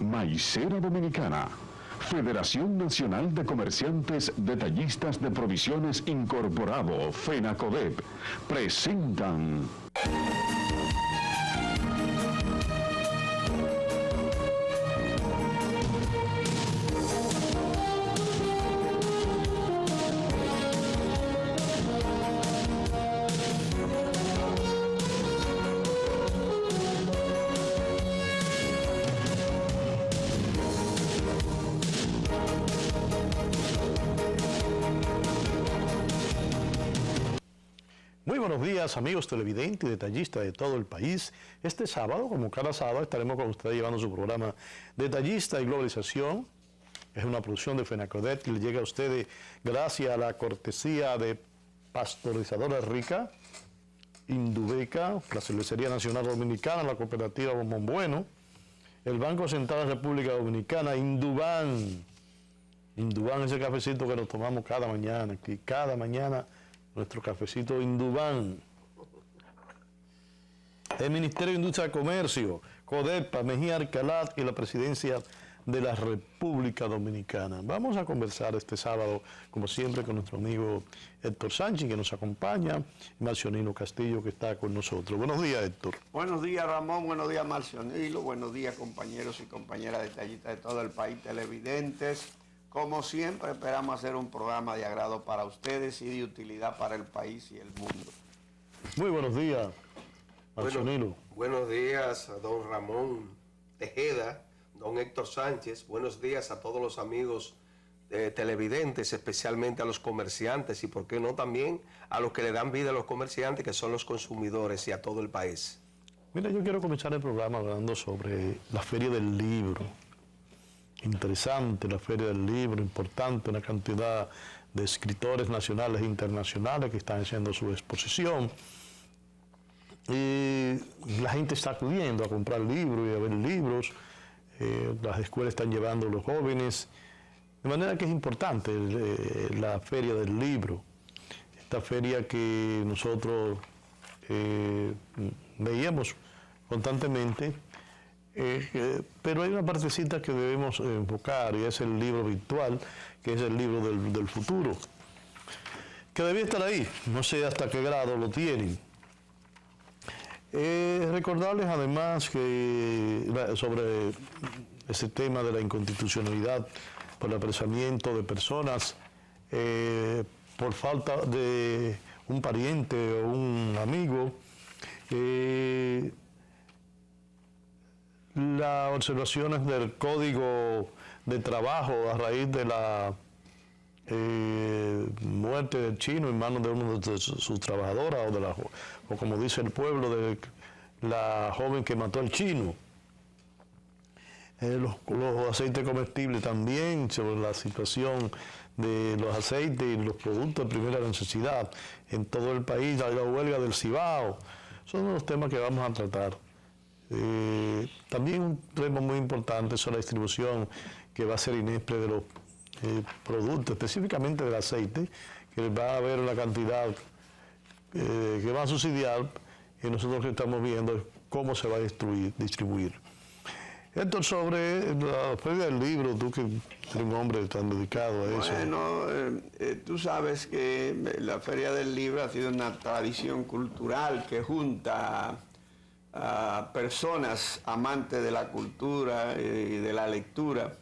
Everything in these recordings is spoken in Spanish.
Maicera Dominicana, Federación Nacional de Comerciantes Detallistas de Provisiones Incorporado, FENACODEP, presentan... Muy buenos días, amigos televidentes y detallistas de todo el país. Este sábado, como cada sábado, estaremos con ustedes llevando su programa Detallista y Globalización. Es una producción de FENACODEP que le llega a ustedes gracias a la cortesía de Pastorizadora Rica, Indubeca, la Cervecería Nacional Dominicana, la Cooperativa Bombón Bueno, el Banco Central de República Dominicana, Indubán. Indubán es el cafecito que nos tomamos cada mañana, aquí cada mañana. Nuestro cafecito Indubán. El Ministerio de Industria y Comercio, CODEPA, Mejía Alcalá y la Presidencia de la República Dominicana. Vamos a conversar este sábado, como siempre, con nuestro amigo Héctor Sánchez, que nos acompaña, y Marcionilo Castillo, que está con nosotros. Buenos días, Héctor. Buenos días, Ramón. Buenos días, Marcionilo. Buenos días, compañeros y compañeras detallistas de todo el país, televidentes. Como siempre, esperamos hacer un programa de agrado para ustedes y de utilidad para el país y el mundo. Muy buenos días, Marcionilo. Buenos días a don Ramón Tejeda, don Héctor Sánchez. Buenos días a todos los amigos televidentes, especialmente a los comerciantes y, por qué no, también a los que le dan vida a los comerciantes, que son los consumidores, y a todo el país. Mira, yo quiero comenzar el programa hablando sobre la Feria del Libro. Interesante la Feria del Libro, importante, una cantidad de escritores nacionales e internacionales que están haciendo su exposición. Y la gente está acudiendo a comprar libros y a ver libros. Las escuelas están llevando a los jóvenes. De manera que es importante la Feria del Libro. Esta feria que nosotros veíamos constantemente. Pero hay una partecita que debemos enfocar, y es el libro virtual, que es el libro del futuro, que debía estar ahí. No sé hasta qué grado lo tienen. Recordarles además que sobre ese tema de la inconstitucionalidad por el apresamiento de personas por falta de un pariente o un amigo. Las observaciones del Código de Trabajo a raíz de la muerte del chino en manos de uno de sus trabajadoras, o como dice el pueblo, de la joven que mató al chino. Los aceites comestibles también, sobre la situación de los aceites y los productos de primera necesidad en todo el país, la huelga del Cibao. Son los temas que vamos a tratar. También un tema muy importante es la distribución que va a ser INESPRE de los productos, específicamente del aceite, que va a haber una cantidad que va a subsidiar, y nosotros que estamos viendo cómo se va a distribuir. Héctor, sobre la Feria del Libro, tú que eres un hombre tan dedicado a eso. Bueno, tú sabes que la Feria del Libro ha sido una tradición cultural que junta a personas amantes de la cultura y de la lectura,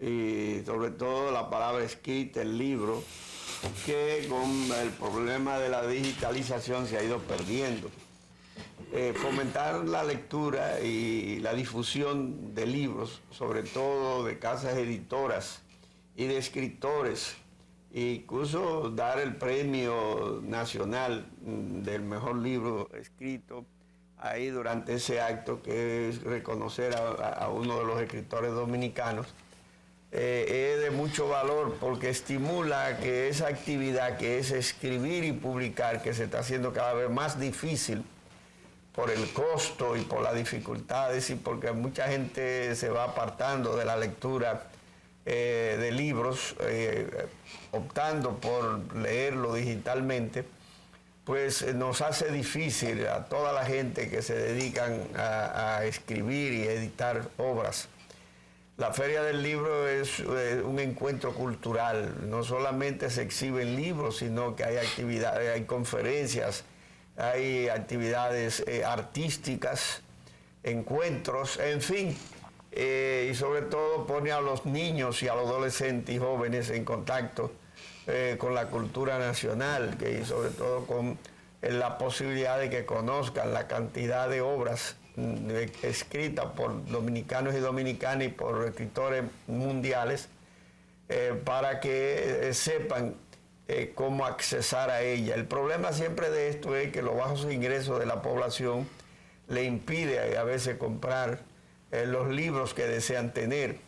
y sobre todo la palabra escrita, el libro, que con el problema de la digitalización se ha ido perdiendo. Fomentar la lectura y la difusión de libros, sobre todo de casas editoras y de escritores, e incluso dar el premio nacional del mejor libro escrito ahí durante ese acto, que es reconocer a uno de los escritores dominicanos, es de mucho valor, porque estimula que esa actividad que es escribir y publicar, que se está haciendo cada vez más difícil por el costo y por las dificultades, y porque mucha gente se va apartando de la lectura de libros, optando por leerlo digitalmente, pues nos hace difícil a toda la gente que se dedican a escribir y editar obras La Feria del Libro es un encuentro cultural. No solamente se exhiben libros, sino que hay actividades, hay conferencias, hay actividades artísticas, encuentros, en fin. Y sobre todo pone a los niños y a los adolescentes y jóvenes en contacto con la cultura nacional, y sobre todo con la posibilidad de que conozcan la cantidad de obras escritas por dominicanos y dominicanas y por escritores mundiales, para que sepan cómo accesar a ella. El problema siempre de esto es que los bajos ingresos de la población le impide a veces comprar los libros que desean tener,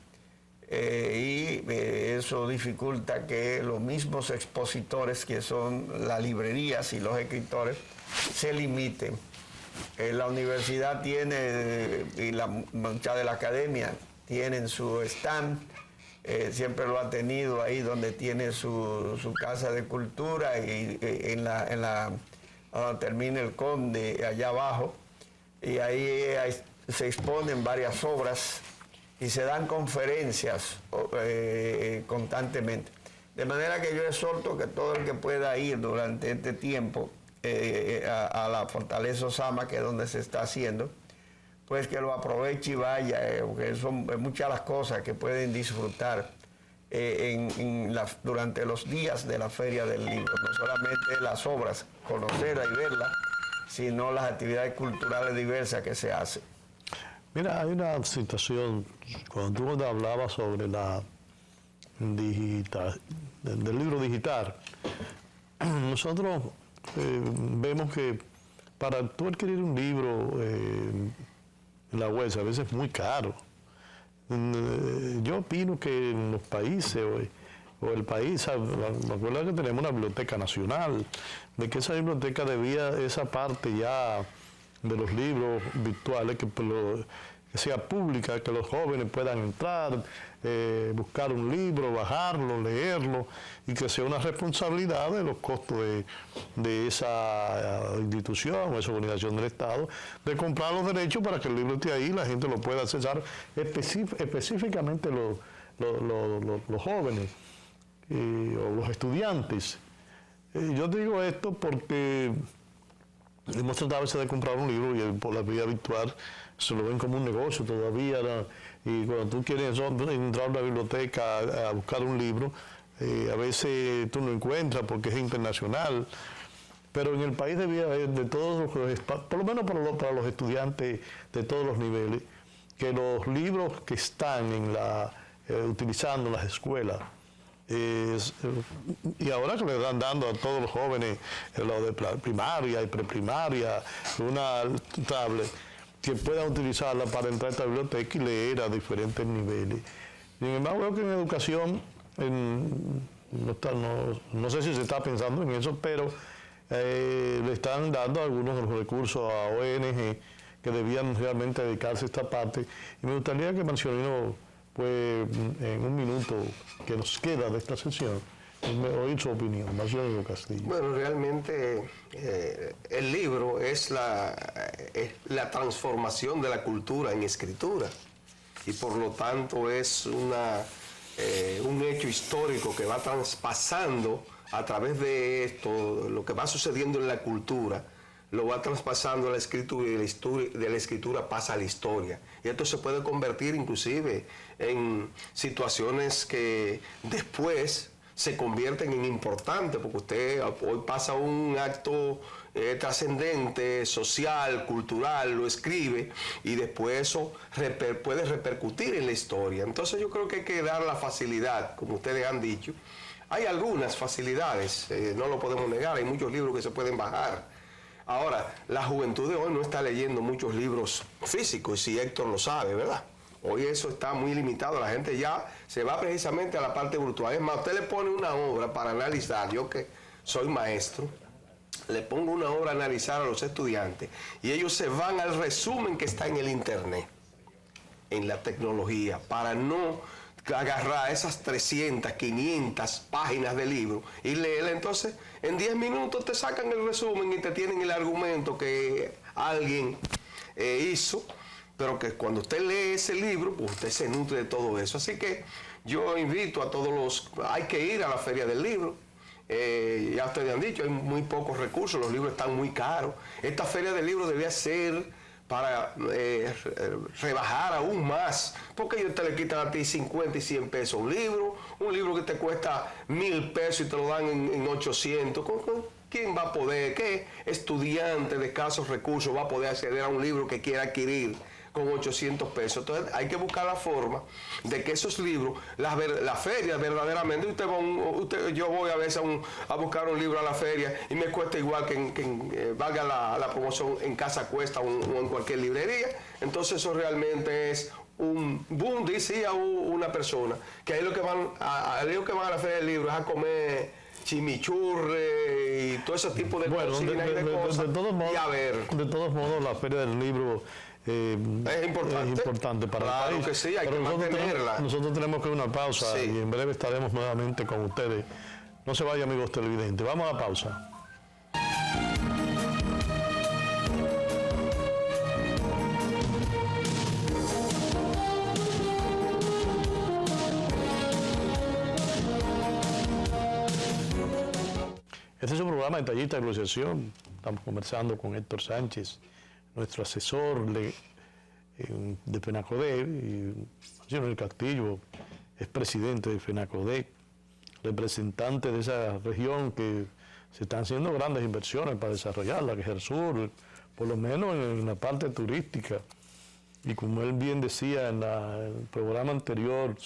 y eso dificulta que los mismos expositores, que son las librerías y los escritores, se limiten. La universidad tiene, y mucha de la academia tienen su stand, siempre lo ha tenido ahí donde tiene su casa de cultura, y donde termina el Conde, allá abajo, y ahí se exponen varias obras y se dan conferencias constantemente. De manera que yo exhorto que todo el que pueda ir durante este tiempo a la Fortaleza Osama, que es donde se está haciendo, pues que lo aproveche y vaya, porque son muchas las cosas que pueden disfrutar durante los días de la Feria del Libro. No solamente las obras, conocerlas y verlas, sino las actividades culturales diversas que se hacen. Mira, hay una situación, cuando tú hablabas sobre la del libro digital, nosotros vemos que para tú adquirir un libro en la web a veces es muy caro. Yo opino que en los países o el país, me acuerdo que tenemos una biblioteca nacional, de que esa biblioteca debía, esa parte ya de los libros virtuales, que sea pública, que los jóvenes puedan entrar, buscar un libro, bajarlo, leerlo, y que sea una responsabilidad de los costos de esa institución, esa organización del Estado, de comprar los derechos para que el libro esté ahí y la gente lo pueda accesar, específicamente los jóvenes o los estudiantes. Yo digo esto porque hemos tratado a veces de comprar un libro y por la vía virtual se lo ven como un negocio todavía, ¿no? Y cuando tú quieres entrar a una biblioteca a buscar un libro, a veces tú no encuentras porque es internacional, pero en el país debía haber de todos los, por lo menos para los estudiantes de todos los niveles, que los libros que están utilizando en las escuelas, y ahora que le están dando a todos los jóvenes lo de primaria y preprimaria, una tablet, que puedan utilizarla para entrar a esta biblioteca y leer a diferentes niveles. Sin embargo, veo que en educación, no sé si se está pensando en eso, pero le están dando algunos de los recursos a ONG que debían realmente dedicarse a esta parte. Y me gustaría que mencionemos, pues, en un minuto que nos queda de esta sesión, oír su opinión, Marcelo Castillo. Bueno, realmente el libro es la transformación de la cultura en escritura, y por lo tanto es un hecho histórico que va traspasando a través de esto, lo que va sucediendo en la cultura, lo va traspasando a la escritura, y de la escritura pasa a la historia. Y esto se puede convertir inclusive en situaciones que después se convierten en importantes, porque usted hoy pasa un acto trascendente, social, cultural, lo escribe, y después eso puede repercutir en la historia. Entonces yo creo que hay que dar la facilidad, como ustedes han dicho. Hay algunas facilidades, no lo podemos negar, hay muchos libros que se pueden bajar. Ahora, la juventud de hoy no está leyendo muchos libros físicos, y Héctor lo sabe, ¿verdad? Hoy eso está muy limitado, la gente ya se va precisamente a la parte virtual. Es más, usted le pone una obra para analizar, yo que soy maestro, le pongo una obra a analizar a los estudiantes y ellos se van al resumen que está en el internet, en la tecnología, para no agarrar esas 300, 500 páginas de libro y leerla. Entonces, en 10 minutos te sacan el resumen y te tienen el argumento que alguien hizo pero que cuando usted lee ese libro, pues usted se nutre de todo eso. Así que yo invito a todos hay que ir a la Feria del Libro. Ya ustedes han dicho, hay muy pocos recursos, los libros están muy caros. Esta Feria del Libro debía ser para rebajar aún más, porque ellos te le quitan a ti 50 y 100 pesos un libro que te cuesta 1.000 pesos y te lo dan en 800. ¿Quién va a poder, qué estudiante de escasos recursos va a poder acceder a un libro que quiera adquirir con 800 pesos? Entonces hay que buscar la forma de que esos libros, las ferias verdaderamente, yo voy a veces a buscar un libro a la feria y me cuesta igual que valga la promoción en Casa Cuesta o en cualquier librería. Entonces eso realmente es un boom, decía una persona, que ahí lo que van a la feria del libro es a comer chimichurri y todo ese tipo de cosas. De todos modos, la Feria del Libro es importante para el país. Que sí, hay que mantenerla. Nosotros tenemos que ir a una pausa, sí, y en breve estaremos nuevamente con ustedes. No se vayan, amigos televidentes. Vamos a la pausa. Este es un programa de Tallista de Negociación. Estamos conversando con Héctor Sánchez, nuestro asesor de FENACODEP, y Manuel Castillo es presidente de FENACODEP, representante de esa región que se están haciendo grandes inversiones para desarrollarla, que es el sur, por lo menos en la parte turística. Y como él bien decía en el programa anterior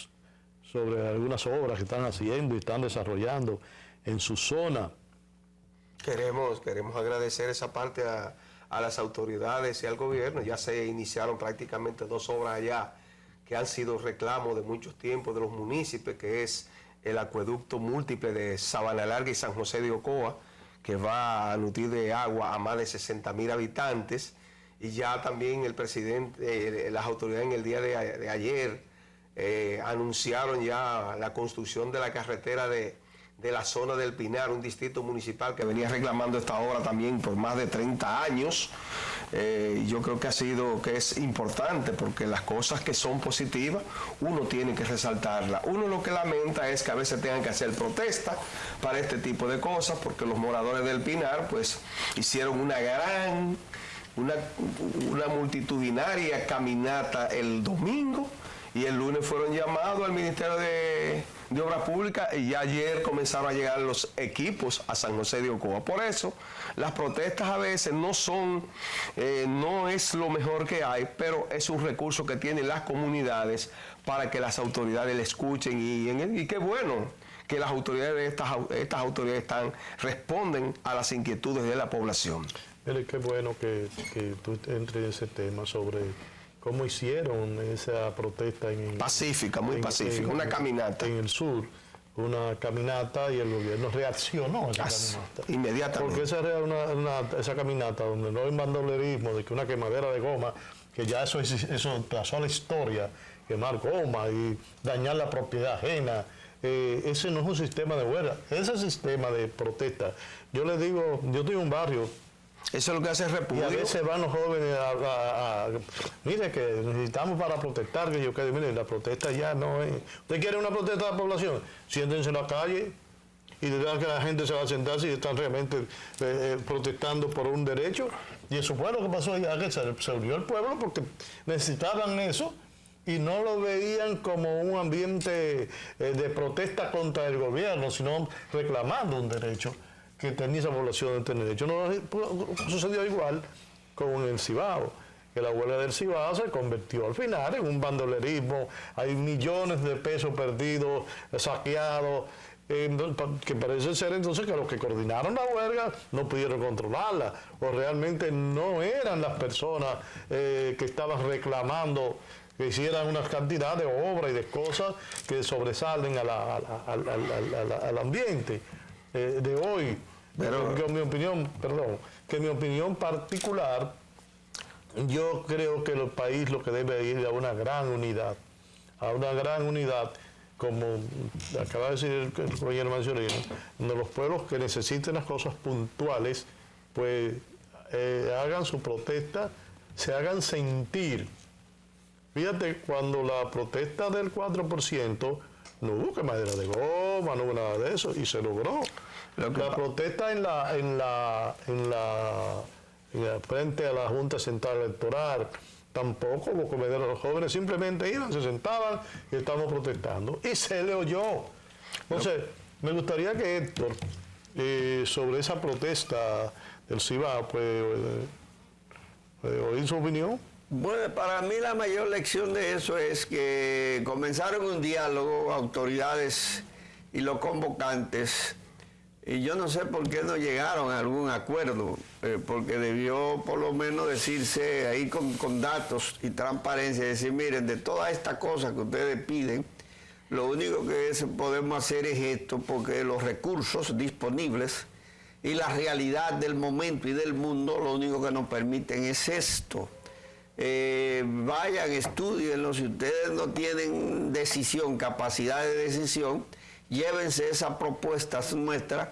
sobre algunas obras que están haciendo y están desarrollando en su zona. Queremos agradecer esa parte a las autoridades y al gobierno. Ya se iniciaron prácticamente 2 obras allá que han sido reclamos de muchos tiempos de los municipios, que es el acueducto múltiple de Sabana Larga y San José de Ocoa, que va a nutrir de agua a más de 60.000 habitantes. Y ya también el presidente, las autoridades en el día de ayer anunciaron ya la construcción de la carretera de la zona del Pinar, un distrito municipal que venía reclamando esta obra también por más de 30 años. Yo creo que es importante, porque las cosas que son positivas uno tiene que resaltarlas. Uno lo que lamenta es que a veces tengan que hacer protesta para este tipo de cosas, porque los moradores del Pinar pues hicieron una multitudinaria caminata el domingo, y el lunes fueron llamados al Ministerio de Obras Públicas, y ya ayer comenzaron a llegar los equipos a San José de Ocoa. Por eso, las protestas a veces no es lo mejor que hay, pero es un recurso que tienen las comunidades para que las autoridades le escuchen, y qué bueno que las autoridades, estas autoridades responden a las inquietudes de la población. Mire, qué bueno que tú entres en ese tema sobre cómo hicieron esa protesta pacífica, muy pacífica, una caminata en el sur, una caminata, y el gobierno reaccionó a esa caminata inmediatamente, porque esa caminata donde no hay bandolerismo, de que una quemadera de goma, que ya eso pasó a la historia, quemar goma y dañar la propiedad ajena. Ese no es un sistema de huelga, ese sistema de protesta. Yo les digo, yo tengo un barrio. Eso es lo que hace República. Y a veces van los jóvenes mire, que necesitamos para protestar, que mire, la protesta ya no es. ¿Usted quiere una protesta de la población? Siéntense en la calle y dirán que la gente se va a sentar si están realmente protestando por un derecho. Y eso fue lo que pasó allá, que se unió el pueblo porque necesitaban eso y no lo veían como un ambiente de protesta contra el gobierno, sino reclamando un derecho que tenía esa población de tener derecho. No sucedió igual con el Cibao, que la huelga del Cibao se convirtió al final en un bandolerismo. Hay millones de pesos perdidos, saqueados, que parece ser entonces que los que coordinaron la huelga no pudieron controlarla, o realmente no eran las personas que estaban reclamando que hicieran una cantidad de obras y de cosas que sobresalen al ambiente de hoy. Pero mi opinión particular, yo creo que el país lo que debe ir a una gran unidad, como acaba de decir el compañero Manzolino, donde los pueblos que necesiten las cosas puntuales, pues hagan su protesta, se hagan sentir Fíjate, cuando la protesta del 4%, no hubo quemadera de goma, no hubo nada de eso, y se logró. La protesta frente a la Junta Central Electoral, tampoco hubo quemadera. Los jóvenes simplemente iban, se sentaban y estábamos protestando. Y se le oyó. Entonces, me gustaría que Héctor, sobre esa protesta del Cibao, puede oír su opinión. Bueno, para mí la mayor lección de eso es que comenzaron un diálogo, autoridades y los convocantes, y yo no sé por qué no llegaron a algún acuerdo, porque debió por lo menos decirse ahí con datos y transparencia, decir, miren, de todas estas cosas que ustedes piden, lo único que podemos hacer es esto, porque los recursos disponibles y la realidad del momento y del mundo, lo único que nos permiten es esto. Vayan, estudienlo, si ustedes no tienen decisión, capacidad de decisión, llévense esas propuestas nuestras,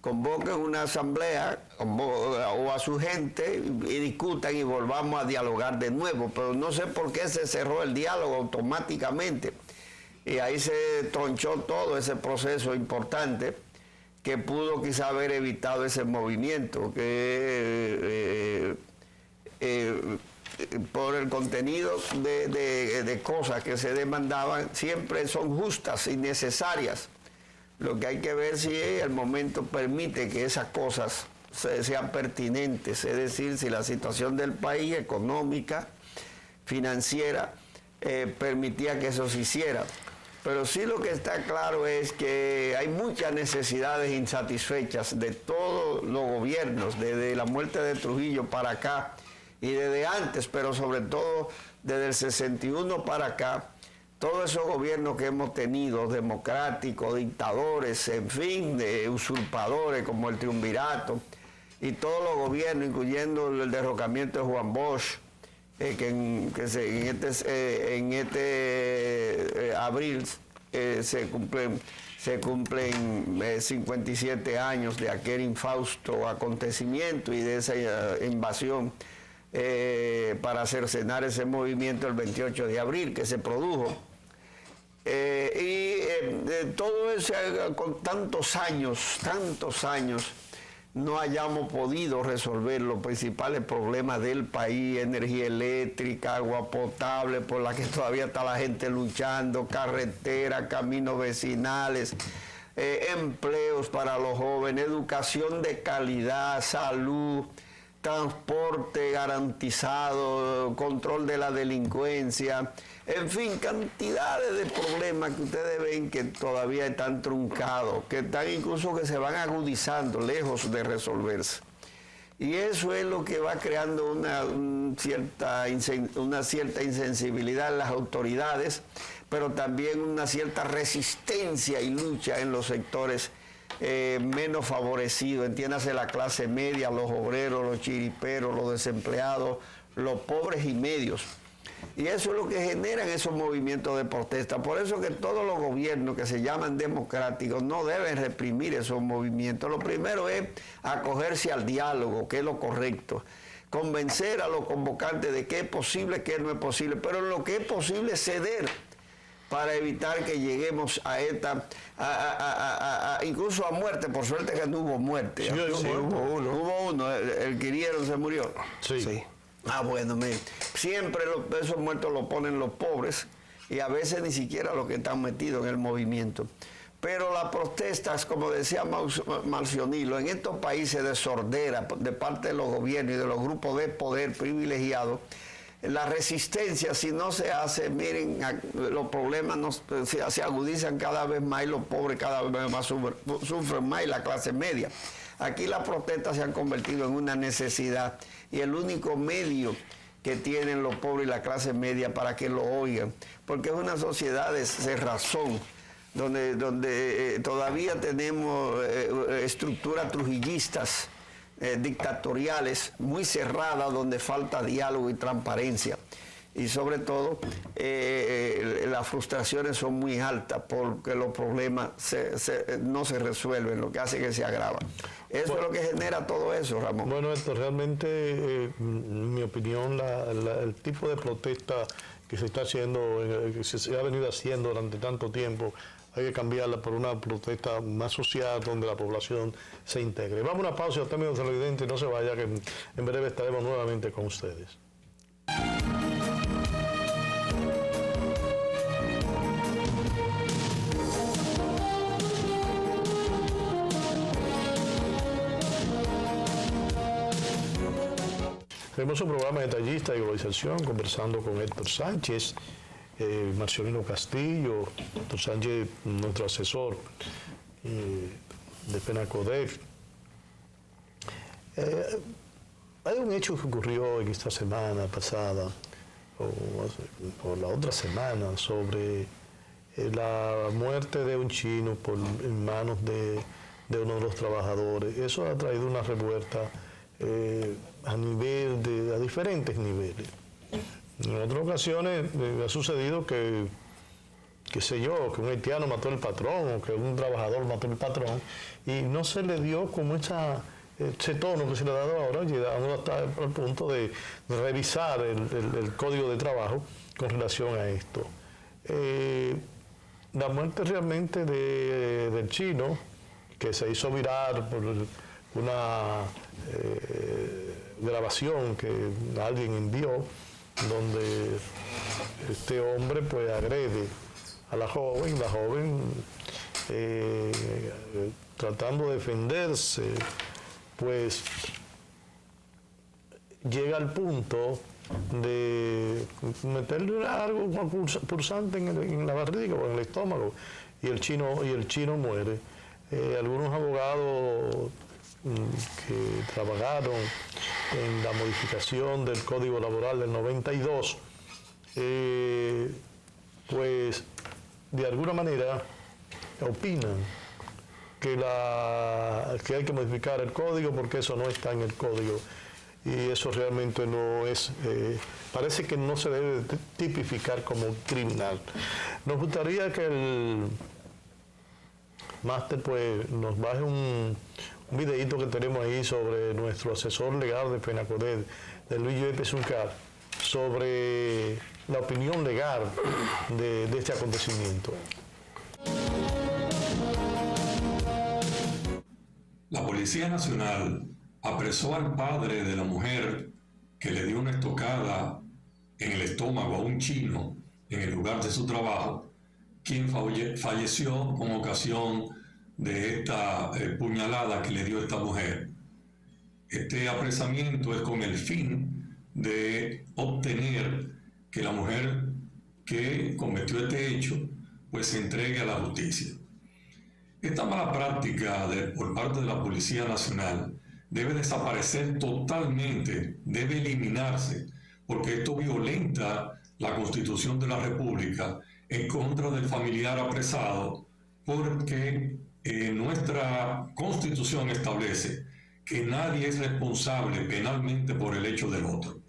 convoquen una asamblea o a su gente y discutan y volvamos a dialogar de nuevo, pero no sé por qué se cerró el diálogo automáticamente y ahí se tronchó todo ese proceso importante que pudo quizá haber evitado ese movimiento que por el contenido de cosas que se demandaban, siempre son justas y necesarias. Lo que hay que ver si el momento permite que esas cosas sean pertinentes, es decir, si la situación del país económica, financiera, permitía que eso se hiciera. Pero sí lo que está claro es que hay muchas necesidades insatisfechas de todos los gobiernos, desde la muerte de Trujillo para acá, y desde antes, pero sobre todo desde el 61 para acá, todos esos gobiernos que hemos tenido, democráticos, dictadores, en fin, de usurpadores como el triunvirato, y todos los gobiernos, incluyendo el derrocamiento de Juan Bosch, que en este abril se cumplen 57 años de aquel infausto acontecimiento y de esa invasión para cercenar ese movimiento el 28 de abril que se produjo. Todo eso con tantos años, no hayamos podido resolver los principales problemas del país, energía eléctrica, agua potable, por la que todavía está la gente luchando, carreteras, caminos vecinales, empleos para los jóvenes, educación de calidad, salud, transporte garantizado, control de la delincuencia, en fin, cantidades de problemas que ustedes ven que todavía están truncados, que están incluso que se van agudizando, lejos de resolverse. Y eso es lo que va creando una cierta insensibilidad en las autoridades, pero también una cierta resistencia y lucha en los sectores menos favorecidos, entiéndase la clase media, los obreros, los chiriperos, los desempleados, los pobres y medios. Y eso es lo que generan esos movimientos de protesta. Por eso que todos los gobiernos que se llaman democráticos no deben reprimir esos movimientos. Lo primero es acogerse al diálogo, que es lo correcto. Convencer a los convocantes de que es posible, que no es posible, pero lo que es posible es ceder para evitar que lleguemos a esta, incluso a muerte. Por suerte que no hubo muerte. Sí, hubo uno, el que hirieron se murió. Sí. Ah, bueno, mire, siempre esos muertos los ponen los pobres y a veces ni siquiera los que están metidos en el movimiento. Pero las protestas, como decía Marcionilo, en estos países de sordera de parte de los gobiernos y de los grupos de poder privilegiados, la resistencia, si no se hace, miren, los problemas se agudizan cada vez más y los pobres cada vez más sufren más y la clase media. Aquí las protestas se han convertido en una necesidad y el único medio que tienen los pobres y la clase media para que lo oigan, porque es una sociedad de cerrazón, donde todavía tenemos estructuras trujillistas, dictatoriales, muy cerradas, donde falta diálogo y transparencia. Y sobre todo, las frustraciones son muy altas porque los problemas no se resuelven, lo que hace que se agravan. Eso es lo que genera todo eso, Ramón. Bueno, esto realmente, en mi opinión, el tipo de protesta que se está haciendo, que se ha venido haciendo durante tanto tiempo, hay que cambiarla por una protesta más social donde la población se integre. Vamos a una pausa, usted, amigo televidente, no se vaya, que en breve estaremos nuevamente con ustedes. Hermoso programa de Detallista y Globalización, conversando con Héctor Sánchez, Marcelino Castillo. Héctor Sánchez, nuestro asesor de FENACODEP. Hay un hecho que ocurrió en esta semana pasada, o la otra semana, sobre la muerte de un chino en manos de uno de los trabajadores. Eso ha traído una revuelta a diferentes niveles. En otras ocasiones ha sucedido que un haitiano mató al patrón, o que un trabajador mató al patrón, y no se le dio como ese tono que se le ha dado ahora, llegando hasta el punto de revisar el código de trabajo con relación a esto. La muerte realmente del chino, que se hizo viral por una grabación que alguien envió, donde este hombre pues agrede a la joven tratando de defenderse, pues llega al punto de meterle algo pulsante en la barriga o en el estómago, y el chino muere. Algunos abogados que trabajaron en la modificación del Código Laboral del 92, pues de alguna manera opinan que hay que modificar el código porque eso no está en el código, y eso realmente no es, parece que no se debe tipificar como criminal. Nos gustaría que el máster pues nos baje un videíto que tenemos ahí sobre nuestro asesor legal de FENACODEP, de Luis Yepes Uncar, sobre la opinión legal de este acontecimiento. La Policía Nacional apresó al padre de la mujer que le dio una estocada en el estómago a un chino en el lugar de su trabajo, quien falleció con ocasión de esta puñalada que le dio esta mujer. Este apresamiento es con el fin de obtener que la mujer que cometió este hecho pues se entregue a la justicia. Esta mala práctica por parte de la Policía Nacional debe desaparecer totalmente, debe eliminarse, porque esto violenta la Constitución de la República en contra del familiar apresado, porque nuestra Constitución establece que nadie es responsable penalmente por el hecho del otro.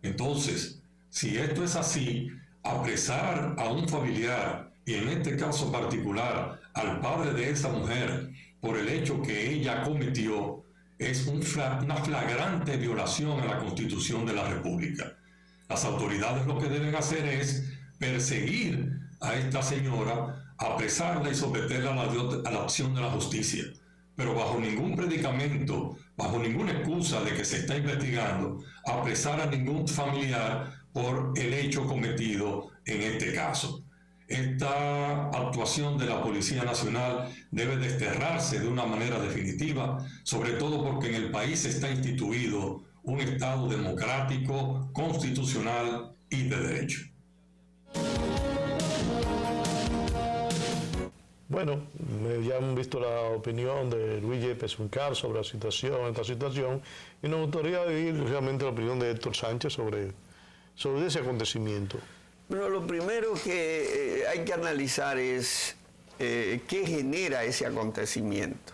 Entonces, si esto es así, apresar a un familiar, y en este caso particular al padre de esa mujer, por el hecho que ella cometió, es una flagrante violación a la Constitución de la República. Las autoridades lo que deben hacer es perseguir a esta señora, apresarla y someterla a la acción de la justicia, pero bajo ningún predicamento, bajo ninguna excusa de que se está investigando, apresar a ningún familiar por el hecho cometido en este caso. Esta actuación de la Policía Nacional debe desterrarse de una manera definitiva, sobre todo porque en el país está instituido un Estado democrático, constitucional y de derecho. Bueno, ya han visto la opinión de Luis Yepes Uncar sobre esta situación, y nos gustaría oír realmente la opinión de Héctor Sánchez sobre ese acontecimiento. Bueno, lo primero que hay que analizar es qué genera ese acontecimiento.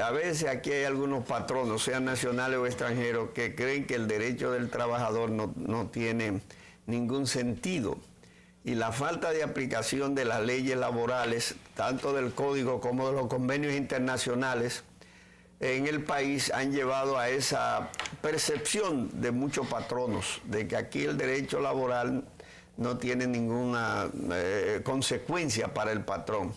A veces aquí hay algunos patronos, sean nacionales o extranjeros, que creen que el derecho del trabajador no tiene ningún sentido. Y la falta de aplicación de las leyes laborales, tanto del Código como de los convenios internacionales, en el país han llevado a esa percepción de muchos patronos de que aquí el derecho laboral no tiene ninguna consecuencia para el patrón.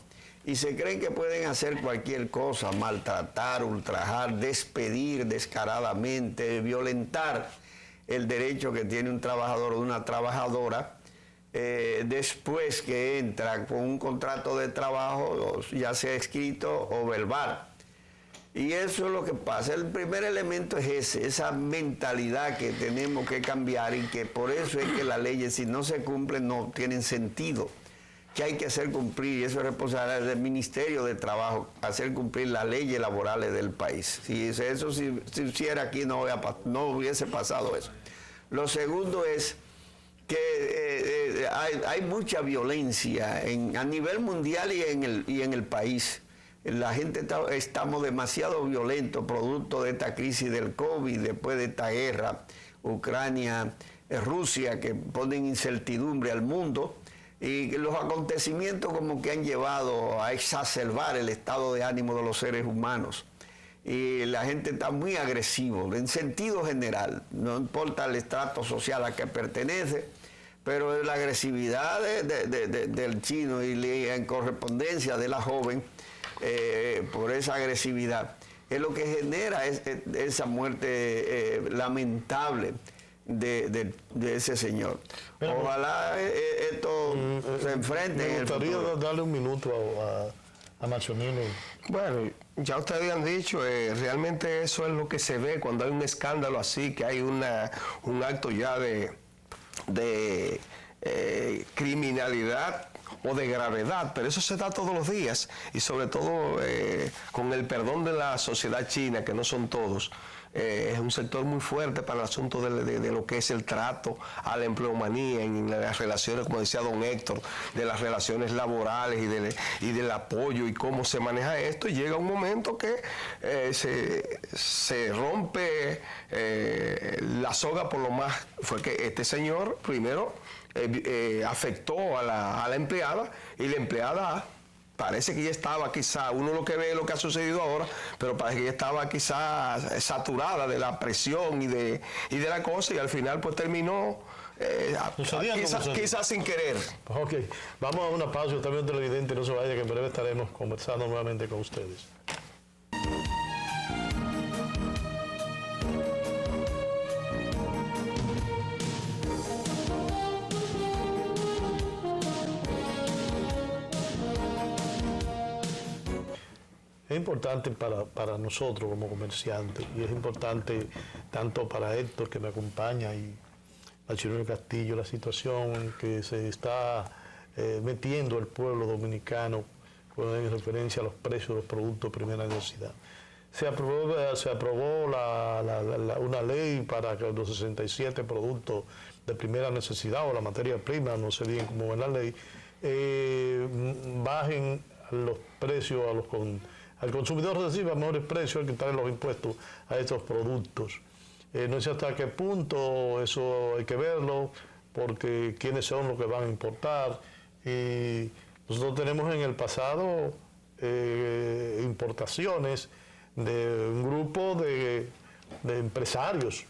Y se creen que pueden hacer cualquier cosa, maltratar, ultrajar, despedir descaradamente, violentar el derecho que tiene un trabajador o una trabajadora después que entra con un contrato de trabajo, ya sea escrito o verbal. Y eso es lo que pasa. El primer elemento es ese, esa mentalidad que tenemos que cambiar, y que por eso es que las leyes, si no se cumplen, no tienen sentido. Que hay que hacer cumplir, y eso es responsabilidad del Ministerio de Trabajo, hacer cumplir las leyes laborales del país. Si eso se hiciera aquí, no hubiese pasado eso. Lo segundo es que hay mucha violencia a nivel mundial y en el país. La gente estamos demasiado violentos, producto de esta crisis del COVID, después de esta guerra, Ucrania, Rusia, que ponen incertidumbre al mundo. Y los acontecimientos como que han llevado a exacerbar el estado de ánimo de los seres humanos. Y la gente está muy agresiva, en sentido general, no importa el estrato social a que pertenece, pero la agresividad del chino y en correspondencia de la joven por esa agresividad es lo que genera esa muerte lamentable de ese señor. Pero, ojalá esto se enfrente. Me gustaría darle un minuto a Maximino. Bueno, ya ustedes han dicho, realmente eso es lo que se ve cuando hay un escándalo así, que hay un acto ya de criminalidad o de gravedad, pero eso se da todos los días, y sobre todo con el perdón de la sociedad china, que no son todos. Es un sector muy fuerte para el asunto de lo que es el trato a la empleomanía en las relaciones, como decía don Héctor, de las relaciones laborales y del apoyo y cómo se maneja esto, y llega un momento que se rompe la soga por lo más. Fue que este señor primero afectó a la empleada, y la empleada parece que ya estaba quizá, uno lo que ve es lo que ha sucedido ahora, pero parece que ya estaba quizá saturada de la presión y de la cosa, y al final pues terminó quizás sin querer. Ok, vamos a una pausa. También televidente, no se vaya, que en breve estaremos conversando nuevamente con ustedes. Es importante para nosotros como comerciantes, y es importante tanto para Héctor, que me acompaña, y a Chirino Castillo, la situación en que se está metiendo el pueblo dominicano en referencia a los precios de los productos de primera necesidad. Se aprobó una ley para que los 67 productos de primera necesidad, o la materia prima, no sé bien cómo va la ley, bajen los precios al consumidor, reciba mejores precios al quitarle los impuestos a estos productos. No sé hasta qué punto eso hay que verlo, porque quiénes son los que van a importar. Y nosotros tenemos en el pasado importaciones de un grupo de empresarios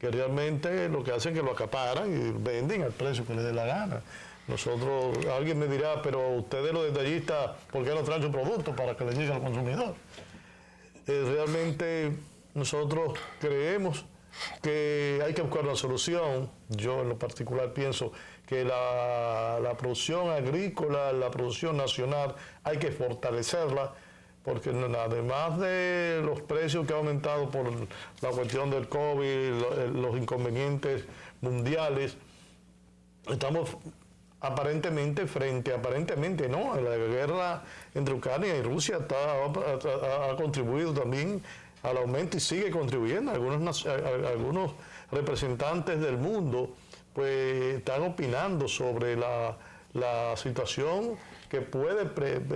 que realmente lo que hacen es que lo acaparan y venden al precio que les dé la gana. Nosotros, alguien me dirá, pero ustedes los detallistas, ¿por qué no traen su producto para que le llegue al consumidor? Realmente nosotros creemos que hay que buscar una solución. Yo en lo particular pienso que la producción agrícola, la producción nacional, hay que fortalecerla, porque además de los precios que han aumentado por la cuestión del COVID, los inconvenientes mundiales, estamos aparentemente no, la guerra entre Ucrania y Rusia ha contribuido también al aumento y sigue contribuyendo. Algunos representantes del mundo pues están opinando sobre la situación que puede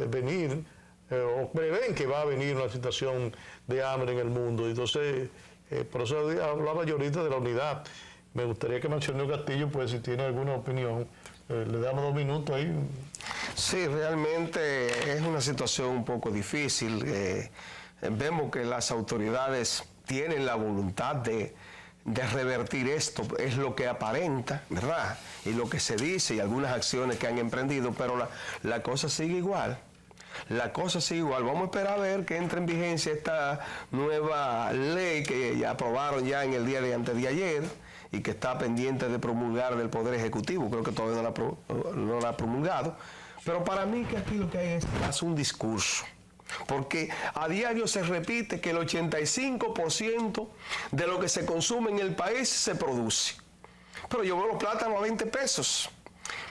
venir, o prevén que va a venir una situación de hambre en el mundo. Entonces, por eso hablaba yo ahorita de la unidad. Me gustaría que Maximino Castillo, pues si tiene alguna opinión, le damos 2 minutos ahí. Sí, realmente es una situación un poco difícil. Vemos que las autoridades tienen la voluntad de revertir esto, es lo que aparenta, ¿verdad? Y lo que se dice y algunas acciones que han emprendido, pero la cosa sigue igual. La cosa sigue igual. Vamos a esperar a ver que entre en vigencia esta nueva ley que ya aprobaron ya en el día de antes de ayer y que está pendiente de promulgar del Poder Ejecutivo. Creo que todavía no la ha promulgado. Pero para mí que aquí lo que hay es un discurso. Porque a diario se repite que el 85% de lo que se consume en el país se produce. Pero yo veo los plátanos a 20 pesos.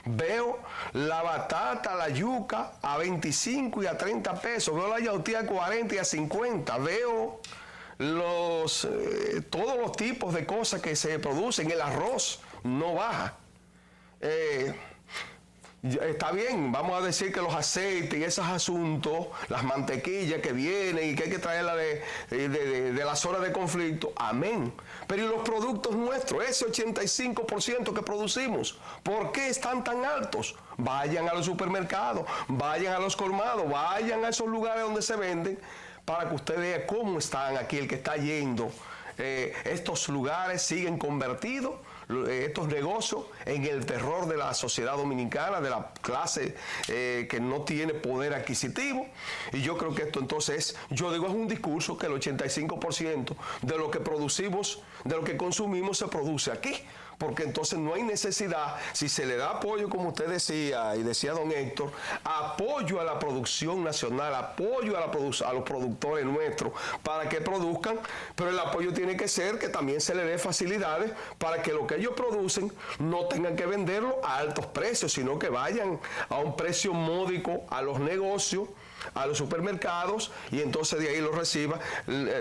Veo la batata, la yuca a 25 y a 30 pesos. Veo la yautía a 40 y a 50. Veo todos los tipos de cosas que se producen. El arroz no baja. Está bien, vamos a decir que los aceites y esos asuntos, las mantequillas que vienen y que hay que traerlas de las zonas de conflicto, amén. Pero ¿y los productos nuestros, ese 85% que producimos, por qué están tan altos? Vayan a los supermercados, vayan a los colmados, vayan a esos lugares donde se venden, para que usted vea cómo están aquí, el que está yendo. Estos lugares siguen convertidos, estos negocios, en el terror de la sociedad dominicana, de la clase que no tiene poder adquisitivo. Y yo creo que esto entonces, es un discurso que el 85% de lo que producimos, de lo que consumimos, se produce aquí. Porque entonces no hay necesidad, si se le da apoyo, como usted decía, y decía don Héctor, apoyo a la producción nacional, apoyo a los productores nuestros para que produzcan, pero el apoyo tiene que ser que también se le dé facilidades para que lo que ellos producen no tengan que venderlo a altos precios, sino que vayan a un precio módico a los negocios, a los supermercados, y entonces de ahí lo reciba.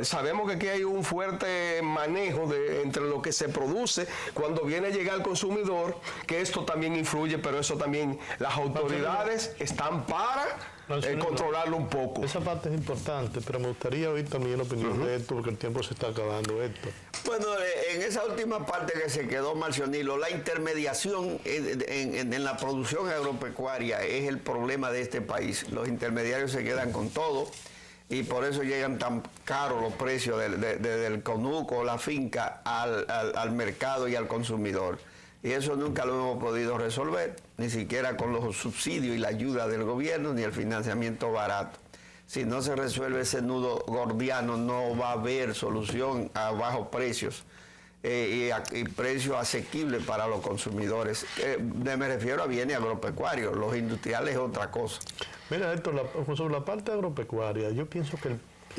Sabemos que aquí hay un fuerte manejo entre lo que se produce cuando viene a llegar al consumidor, que esto también influye, pero eso también las autoridades están para controlarlo un poco. Esa parte es importante, pero me gustaría oír también la opinión de esto, porque el tiempo se está acabando, esto. Bueno, en esa última parte que se quedó, Marcionilo, la intermediación en la producción agropecuaria es el problema de este país. Los intermediarios se quedan con todo y por eso llegan tan caros los precios del conuco o la finca al mercado y al consumidor. Y eso nunca lo hemos podido resolver, ni siquiera con los subsidios y la ayuda del gobierno, ni el financiamiento barato. Si no se resuelve ese nudo gordiano, no va a haber solución a bajos precios y precios asequibles para los consumidores. Me refiero a bienes agropecuarios, los industriales es otra cosa. Mira, Héctor, sobre la parte agropecuaria, yo pienso que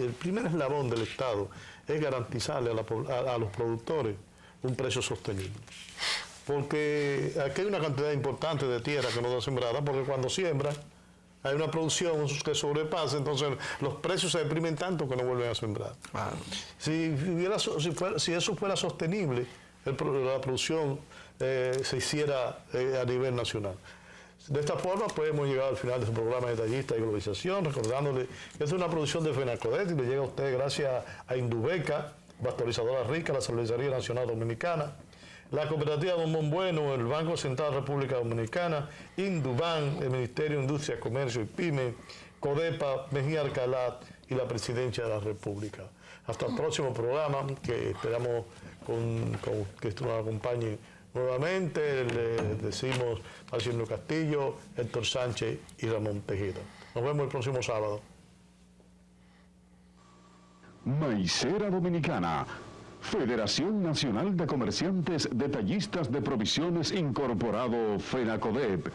el primer eslabón del Estado es garantizarle a los productores un precio sostenible. Porque aquí hay una cantidad importante de tierra que no está sembrada, porque cuando siembran hay una producción que sobrepasa, entonces los precios se deprimen tanto que no vuelven a sembrar. Si eso fuera sostenible, la producción se hiciera a nivel nacional. De esta forma, pues hemos llegado al final de su programa Detallista y Globalización, recordándole que es una producción de FENACODET y le llega a usted gracias a Indubeca, Pasteurizadora Rica, la Cervecería Nacional Dominicana, la Cooperativa Don Monbueno, el Banco Central de la República Dominicana, Induban, el Ministerio de Industria, Comercio y Pyme, Codepa, Mejía Alcalá y la Presidencia de la República. Hasta el próximo programa, que esperamos que esto nos acompañe nuevamente. Le decimos Marcelino Castillo, Héctor Sánchez y Ramón Tejeda. Nos vemos el próximo sábado. Maicera Dominicana, Federación Nacional de Comerciantes Detallistas de Provisiones Incorporado, FENACODEP,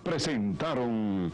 presentaron